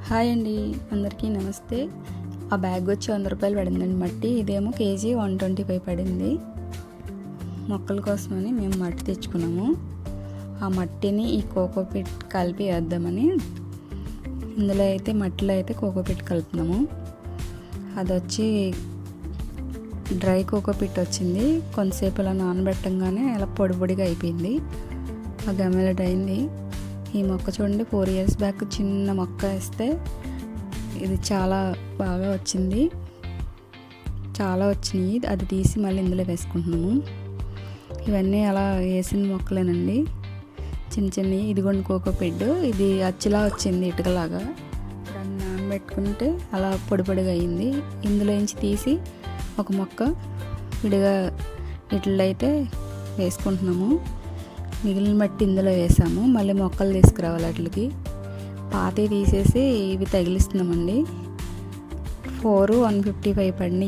Hi అండి, అందరికీ నమస్తే. ఆ బ్యాగ్ వచ్చి 100 రూపాయలు పడిందండి మట్టి. ఇదేమో కేజీ 125 పడింది. మొక్కల కోసమని మేము మట్టి తెచ్చుకున్నాము. ఆ మట్టిని ఈ కోకోపీట్ కలిపి వేద్దామని ఇందులో అయితే మట్టిలో అయితే కోకోపీట్ కలుపుతున్నాము. అది వచ్చి డ్రై కోకోపీట్ వచ్చింది. కొంతసేపు అలా నానబెట్టంగానే అలా పొడి పొడిగా అయిపోయింది. ఆ గమ్మెలట్ అయింది. ఈ మొక్క చూడండి, 4 years బ్యాక్ చిన్న మొక్క వేస్తే ఇది చాలా బాగా వచ్చింది. చాలా వచ్చినాయి. అది తీసి మళ్ళీ ఇందులో వేసుకుంటున్నాము. ఇవన్నీ అలా వేసిన మొక్కలేనండి, చిన్న చిన్నవి. ఇదిగోండి కోకోపీట్. ఇది అచ్చిలా వచ్చింది, ఇటుకలాగా. దాన్ని నానబెట్టుకుంటే అలా పొడి పొడిగా అయింది. ఇందులో నుంచి తీసి ఒక మొక్క విడిగా వీటిల్లో అయితే వేసుకుంటున్నాము. మిగిలిన మట్టి ఇందులో వేసాము. మళ్ళీ మొక్కలు తీసుకురావాలి. వాటికి పాతవి తీసేసి ఇవి తగిలిస్తున్నామండి. 155 పడినాయి.